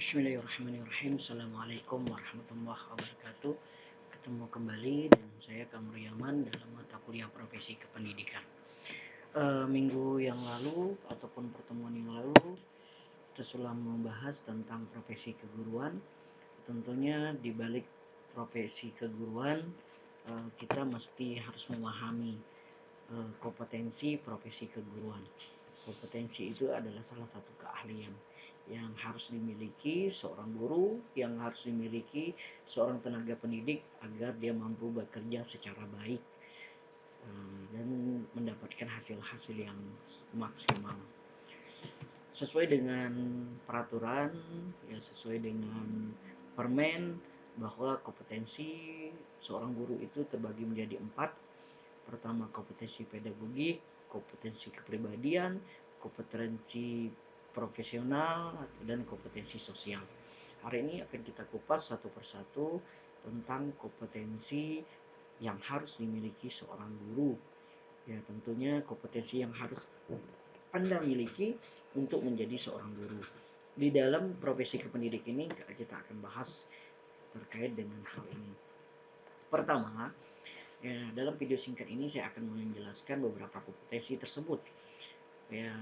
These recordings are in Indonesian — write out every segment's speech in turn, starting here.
Bismillahirrahmanirrahim. Assalamualaikum warahmatullahi wabarakatuh. Ketemu kembali dengan saya Kamru Yaman dalam mata kuliah profesi kependidikan. Minggu yang lalu ataupun pertemuan yang lalu kita sudah membahas tentang profesi keguruan. Tentunya di balik profesi keguruan kita mesti harus memahami kompetensi profesi keguruan. Kompetensi itu adalah salah satu keahlian yang harus dimiliki seorang guru, yang harus dimiliki seorang tenaga pendidik agar dia mampu bekerja secara baik dan mendapatkan hasil-hasil yang maksimal. Sesuai dengan peraturan, ya sesuai dengan permen, bahwa kompetensi seorang guru itu terbagi menjadi 4. Pertama, kompetensi pedagogik, kompetensi kepribadian, kompetensi profesional, dan kompetensi sosial. Hari ini akan kita kupas satu persatu tentang kompetensi yang harus dimiliki seorang guru. Ya, tentunya kompetensi yang harus Anda miliki untuk menjadi seorang guru. Di dalam profesi kependidikan ini kita akan bahas terkait dengan hal ini. Pertama, ya, dalam video singkat ini saya akan menjelaskan beberapa kompetensi tersebut. Ya,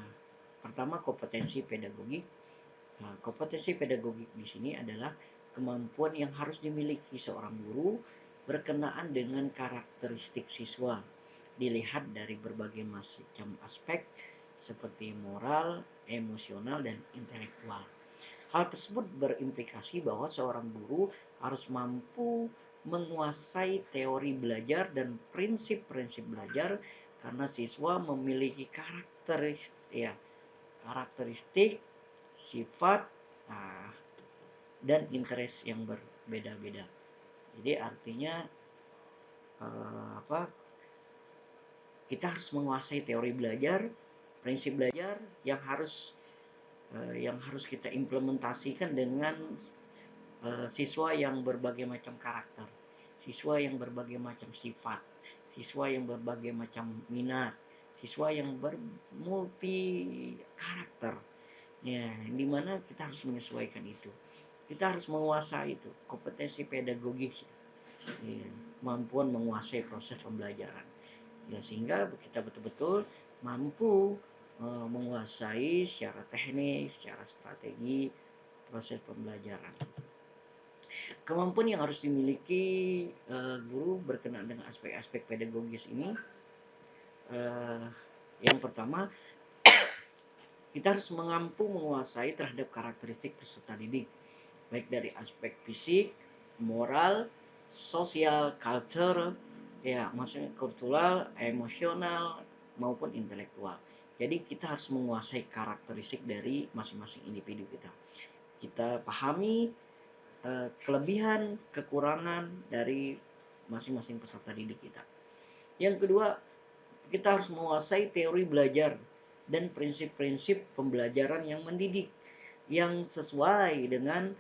pertama, kompetensi pedagogik. Nah, kompetensi pedagogik di sini adalah kemampuan yang harus dimiliki seorang guru berkenaan dengan karakteristik siswa. Dilihat dari berbagai macam aspek seperti moral, emosional, dan intelektual. Hal tersebut berimplikasi bahwa seorang guru harus mampu menguasai teori belajar dan prinsip-prinsip belajar karena siswa memiliki karakteristik, sifat, dan interest yang berbeda-beda. Jadi artinya kita harus menguasai teori belajar, prinsip belajar yang harus kita implementasikan dengan siswa yang berbagai macam karakter, siswa yang berbagai macam sifat, siswa yang berbagai macam minat, siswa yang bermulti karakter. Ya, dimana kita harus menyesuaikan itu. Kita harus menguasai itu, kompetensi pedagogik, ya, kemampuan menguasai proses pembelajaran. Ya, sehingga kita betul-betul mampu menguasai secara teknis, secara strategi proses pembelajaran. Kemampuan yang harus dimiliki guru berkenaan dengan aspek-aspek pedagogis ini, yang pertama, kita harus mampu menguasai terhadap karakteristik peserta didik, baik dari aspek fisik, moral, sosial, culture, ya maksudnya kultural, emosional, maupun intelektual. Jadi kita harus menguasai karakteristik dari masing-masing individu kita. Kita pahami kelebihan, kekurangan dari masing-masing peserta didik kita. Yang kedua, kita harus menguasai teori belajar dan prinsip-prinsip pembelajaran yang mendidik yang sesuai dengan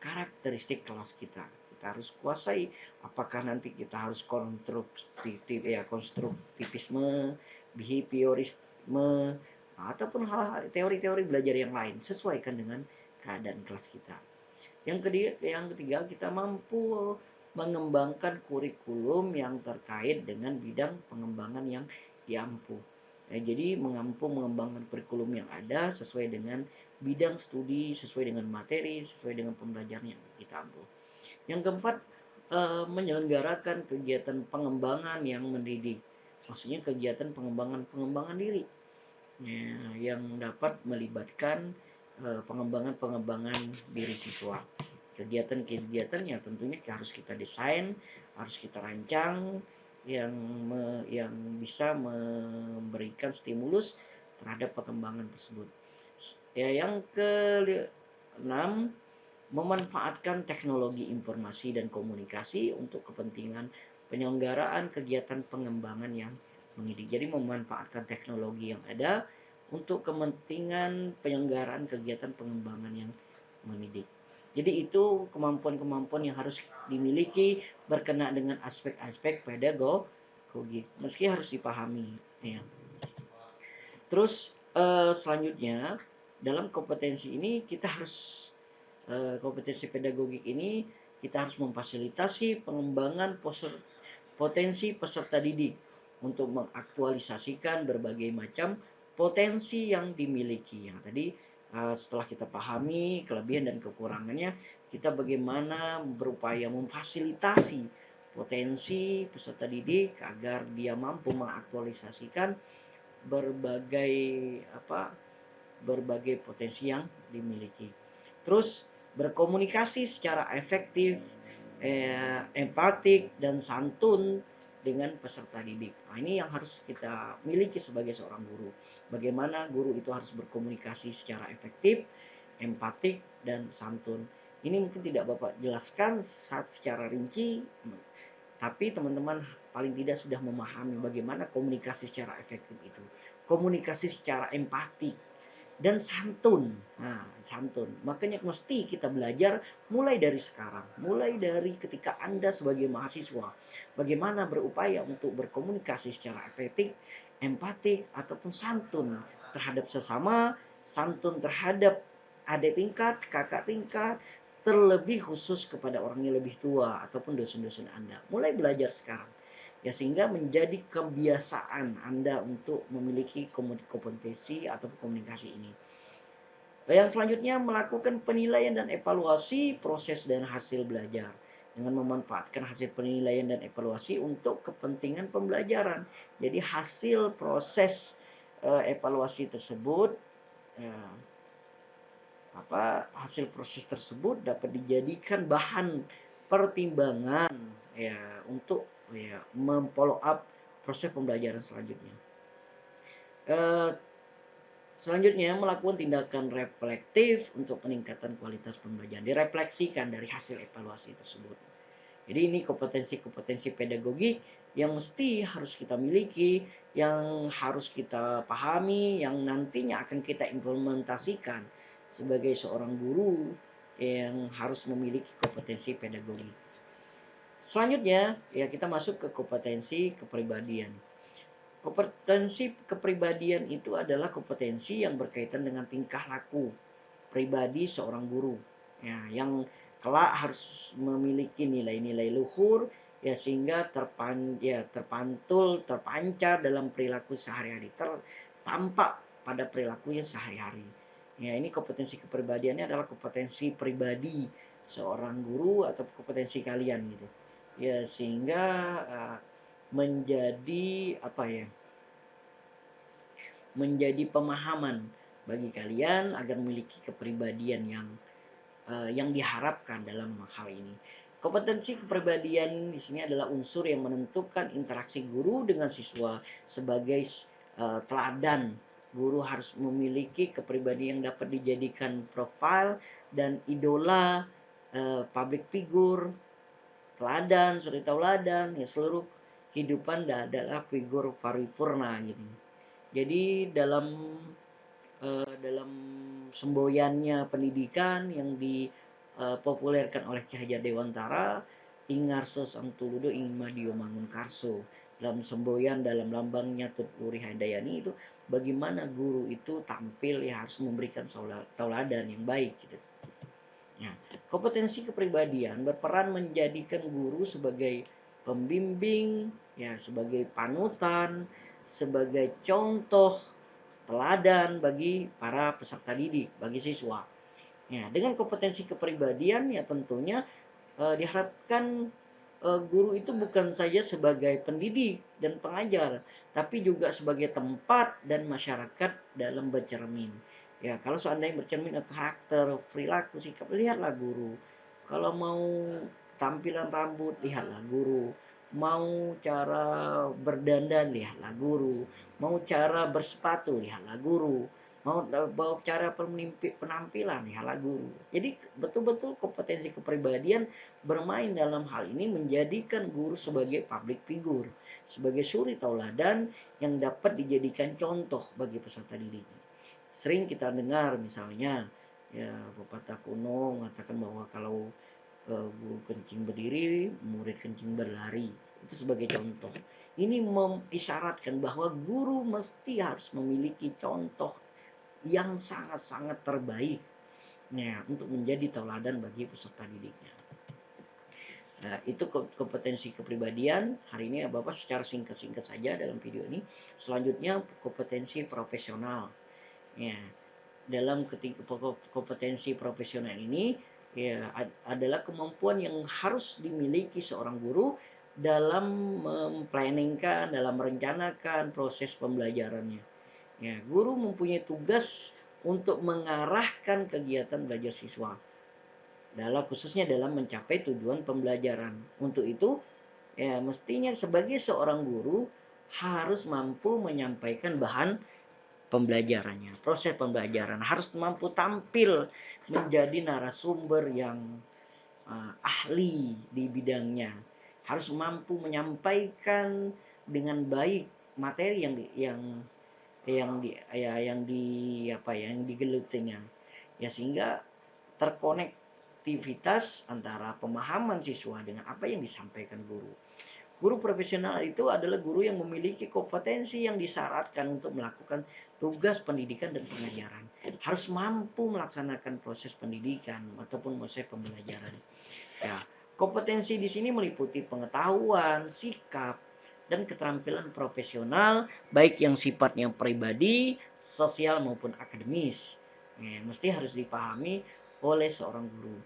karakteristik kelas kita. Kita harus kuasai apakah nanti kita harus konstruktivisme, behaviorisme, ataupun hal-hal teori-teori belajar yang lain, sesuaikan dengan keadaan kelas kita. Yang ketiga, kita mampu mengembangkan kurikulum yang terkait dengan bidang pengembangan yang diampu. Jadi mampu mengembangkan kurikulum yang ada sesuai dengan bidang studi, sesuai dengan materi, sesuai dengan pembelajaran yang kita ampu. Yang keempat, menyelenggarakan kegiatan pengembangan yang mendidik. Maksudnya kegiatan pengembangan diri yang dapat melibatkan pengembangan diri siswa. Kegiatan-kegiatan yang tentunya harus kita desain, harus kita rancang, yang bisa memberikan stimulus terhadap perkembangan tersebut. Ya, yang keenam, memanfaatkan teknologi informasi dan komunikasi untuk kepentingan penyelenggaraan kegiatan pengembangan yang mendidik. Jadi memanfaatkan teknologi yang ada untuk kepentingan penyelenggaraan kegiatan pengembangan yang mendidik. Jadi itu kemampuan-kemampuan yang harus dimiliki berkenaan dengan aspek-aspek pedagogi, meski harus dipahami. Ya. Terus selanjutnya dalam kompetensi ini kita harus kompetensi pedagogik ini kita harus memfasilitasi pengembangan potensi peserta didik untuk mengaktualisasikan berbagai macam potensi yang dimiliki. Yang tadi setelah kita pahami kelebihan dan kekurangannya, kita bagaimana berupaya memfasilitasi potensi peserta didik agar dia mampu mengaktualisasikan berbagai berbagai potensi yang dimiliki. Terus berkomunikasi secara efektif, empatik dan santun dengan peserta didik. Nah, ini yang harus kita miliki sebagai seorang guru. Bagaimana guru itu harus berkomunikasi secara efektif, empatik dan santun. Ini mungkin tidak Bapak jelaskan saat secara rinci, tapi teman-teman paling tidak sudah memahami bagaimana komunikasi secara efektif itu. Komunikasi secara empatik dan santun. Nah, santun. Makanya mesti kita belajar mulai dari sekarang, mulai dari ketika Anda sebagai mahasiswa, bagaimana berupaya untuk berkomunikasi secara efektif, empatik ataupun santun terhadap sesama, santun terhadap adik tingkat, kakak tingkat, terlebih khusus kepada orang yang lebih tua ataupun dosen-dosen Anda. Mulai belajar sekarang. Ya, sehingga menjadi kebiasaan Anda untuk memiliki kompetensi atau komunikasi ini. Yang selanjutnya melakukan penilaian dan evaluasi proses dan hasil belajar dengan memanfaatkan hasil penilaian dan evaluasi untuk kepentingan pembelajaran. Jadi hasil proses evaluasi tersebut eh, hasil proses tersebut dapat dijadikan bahan pertimbangan ya untuk ya memfollow up proses pembelajaran selanjutnya. Selanjutnya melakukan tindakan reflektif untuk peningkatan kualitas pembelajaran, direfleksikan dari hasil evaluasi tersebut. Jadi ini kompetensi-kompetensi pedagogik yang mesti harus kita miliki, yang harus kita pahami, yang nantinya akan kita implementasikan sebagai seorang guru yang harus memiliki kompetensi pedagogik. Selanjutnya, ya kita masuk ke kompetensi kepribadian. Kompetensi kepribadian itu adalah kompetensi yang berkaitan dengan tingkah laku pribadi seorang guru. Ya, yang kelak harus memiliki nilai-nilai luhur ya sehingga terpancar dalam perilaku sehari-hari, tampak pada perilaku yang sehari-hari. Ya, ini kompetensi kepribadiannya adalah kompetensi pribadi seorang guru atau kompetensi kalian gitu. Ya, sehingga menjadi menjadi pemahaman bagi kalian agar memiliki kepribadian yang diharapkan dalam hal ini. Kompetensi kepribadian di sini adalah unsur yang menentukan interaksi guru dengan siswa sebagai teladan. Guru harus memiliki kepribadian yang dapat dijadikan profil dan idola, public figure, teladan, suri tauladan, ya seluruh kehidupan adalah figur paripurna gitu. Jadi dalam semboyannya pendidikan yang dipopulerkan oleh Ki Hajar Dewantara, Ingarso Sang Tuludo ingin Madio Mangun Karso. Dalam semboyan dalam lambangnya Tutpuri Handayani itu bagaimana guru itu tampil ya harus memberikan tauladan yang baik gitu. Nah, kompetensi kepribadian berperan menjadikan guru sebagai pembimbing, ya sebagai panutan, sebagai contoh teladan bagi para peserta didik, bagi siswa. Ya, dengan kompetensi kepribadian ya tentunya diharapkan guru itu bukan saja sebagai pendidik dan pengajar, tapi juga sebagai tempat dan masyarakat dalam bercermin. Ya, kalau seandainya bercermin karakter, perilaku, sikap, lihatlah guru. Kalau mau tampilan rambut, lihatlah guru. Mau cara berdandan, lihatlah guru. Mau cara bersepatu, lihatlah guru. Mau cara penampilan, lihatlah guru. Jadi betul-betul kompetensi kepribadian bermain dalam hal ini menjadikan guru sebagai public figure, sebagai suri tauladan yang dapat dijadikan contoh bagi peserta didik. Sering kita dengar misalnya ya pepatah kuno mengatakan bahwa kalau guru kencing berdiri, murid kencing berlari. Itu sebagai contoh. Ini mengisyaratkan bahwa guru mesti harus memiliki contoh yang sangat-sangat terbaik Ya, untuk menjadi tauladan bagi peserta didiknya. Nah, itu kompetensi kepribadian. Hari ini Bapak secara singkat-singkat saja dalam video ini. Selanjutnya kompetensi profesional. Ya, dalam kompetensi profesional ini ya adalah kemampuan yang harus dimiliki seorang guru dalam memplanningkan, dalam merencanakan proses pembelajarannya. Ya, guru mempunyai tugas untuk mengarahkan kegiatan belajar siswa khususnya dalam mencapai tujuan pembelajaran. Untuk itu, ya mestinya sebagai seorang guru harus mampu menyampaikan bahan pembelajarannya, proses pembelajaran, harus mampu tampil menjadi narasumber yang ahli di bidangnya, harus mampu menyampaikan dengan baik materi yang digelutinya, ya sehingga terkonektivitas antara pemahaman siswa dengan apa yang disampaikan guru. Guru profesional itu adalah guru yang memiliki kompetensi yang disyaratkan untuk melakukan tugas pendidikan dan pengajaran. Harus mampu melaksanakan proses pendidikan ataupun proses pembelajaran. Ya, kompetensi di sini meliputi pengetahuan, sikap, dan keterampilan profesional, baik yang sifatnya pribadi, sosial maupun akademis. Mesti harus dipahami oleh seorang guru.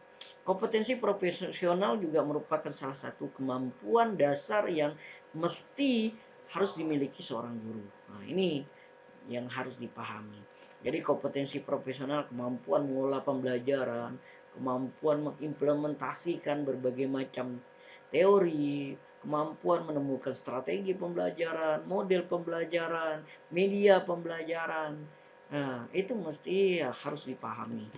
Kompetensi profesional juga merupakan salah satu kemampuan dasar yang mesti harus dimiliki seorang guru. Nah, ini yang harus dipahami. Jadi kompetensi profesional, kemampuan mengelola pembelajaran, kemampuan mengimplementasikan berbagai macam teori, kemampuan menemukan strategi pembelajaran, model pembelajaran, media pembelajaran. Nah, itu mesti harus dipahami,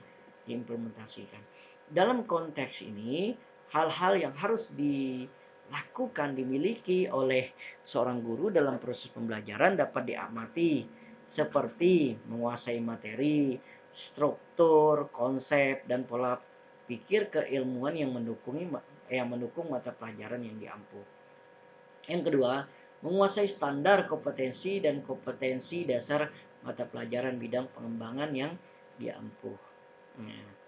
diimplementasikan. Dalam konteks ini, hal-hal yang harus dilakukan, dimiliki oleh seorang guru dalam proses pembelajaran dapat diamati seperti menguasai materi, struktur, konsep, dan pola pikir keilmuan yang mendukung mata pelajaran yang diampu. Yang kedua, menguasai standar kompetensi dan kompetensi dasar mata pelajaran bidang pengembangan yang diampu. Nah,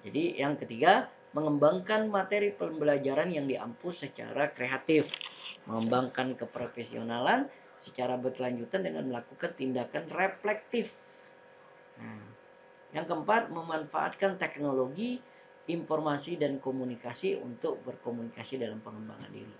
jadi yang ketiga, mengembangkan materi pembelajaran yang diampu secara kreatif, mengembangkan keprofesionalan secara berkelanjutan dengan melakukan tindakan reflektif. Nah, yang keempat, memanfaatkan teknologi, informasi, dan komunikasi untuk berkomunikasi dalam pengembangan diri.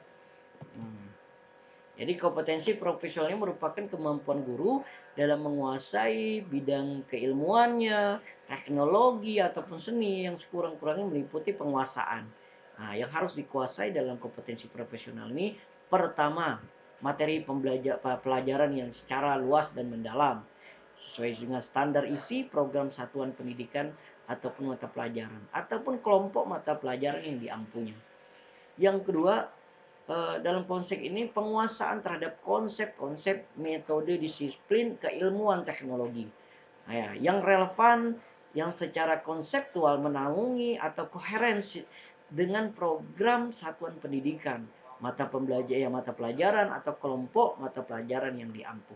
Jadi kompetensi profesionalnya merupakan kemampuan guru dalam menguasai bidang keilmuannya, teknologi, ataupun seni yang sekurang-kurangnya meliputi penguasaan. Nah, yang harus dikuasai dalam kompetensi profesional ini, pertama, materi pelajaran yang secara luas dan mendalam, sesuai dengan standar isi program satuan pendidikan ataupun mata pelajaran, ataupun kelompok mata pelajaran yang diampunya. Yang kedua, dalam konsep ini penguasaan terhadap konsep-konsep metode disiplin keilmuan teknologi. Nah, ya, yang relevan, yang secara konseptual menaungi atau koherensi dengan program satuan pendidikan, mata pelajaran atau kelompok mata pelajaran yang diampu.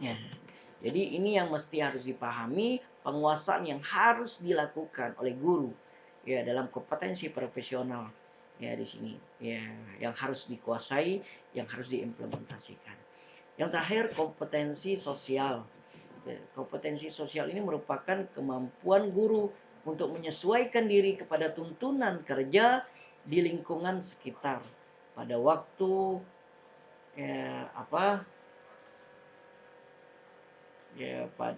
Ya. Jadi ini yang mesti harus dipahami, penguasaan yang harus dilakukan oleh guru ya dalam kompetensi profesional ya di sini ya yang harus dikuasai, yang harus diimplementasikan. Yang terakhir, kompetensi sosial. Ya, kompetensi sosial ini merupakan kemampuan guru untuk menyesuaikan diri kepada tuntunan kerja di lingkungan sekitar pada waktu pada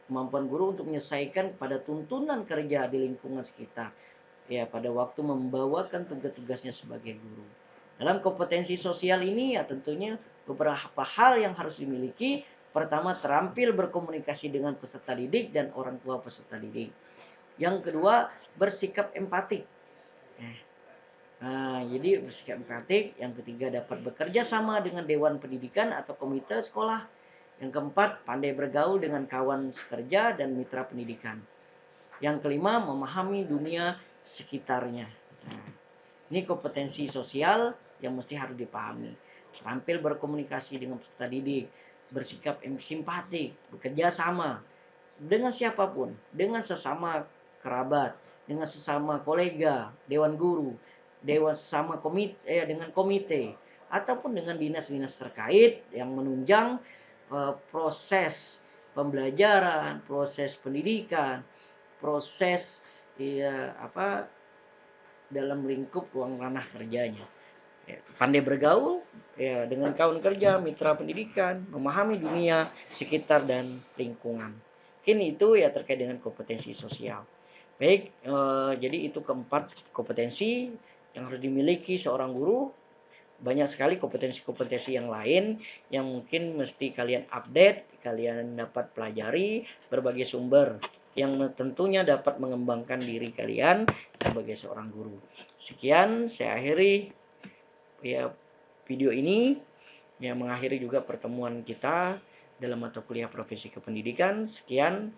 kemampuan guru untuk menyelesaikan pada tuntunan kerja di lingkungan sekitar ya pada waktu membawakan tugas-tugasnya sebagai guru. Dalam kompetensi sosial ini ya tentunya beberapa hal yang harus dimiliki. Pertama, terampil berkomunikasi dengan peserta didik dan orang tua peserta didik. Yang kedua, bersikap empatik. Jadi bersikap empatik. Yang ketiga, dapat bekerja sama dengan dewan pendidikan atau komite sekolah. Yang keempat, pandai bergaul dengan kawan sekerja dan mitra pendidikan. Yang kelima, memahami dunia sekitarnya. Nah, ini kompetensi sosial yang mesti harus dipahami. Terampil berkomunikasi dengan peserta didik, bersikap simpatik, bekerja sama dengan siapapun, dengan sesama kerabat, dengan sesama kolega, dewan guru, dewan sesama dengan komite, ataupun dengan dinas-dinas terkait yang menunjang proses pembelajaran, proses pendidikan, proses dalam lingkup ruang ranah kerjanya. Pandai bergaul dengan kawan kerja, mitra pendidikan, memahami dunia sekitar dan lingkungan. Mungkin itu terkait dengan kompetensi sosial. Baik, jadi itu keempat kompetensi yang harus dimiliki seorang guru. Banyak sekali kompetensi-kompetensi yang lain yang mungkin mesti kalian update, kalian dapat pelajari berbagai sumber yang tentunya dapat mengembangkan diri kalian sebagai seorang guru. Sekian, saya akhiri video ini yang mengakhiri juga pertemuan kita dalam mata kuliah profesi kependidikan. Sekian,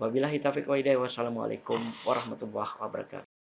wabillahi taufiq wal hidayah. Wassalamualaikum warahmatullahi wabarakatuh.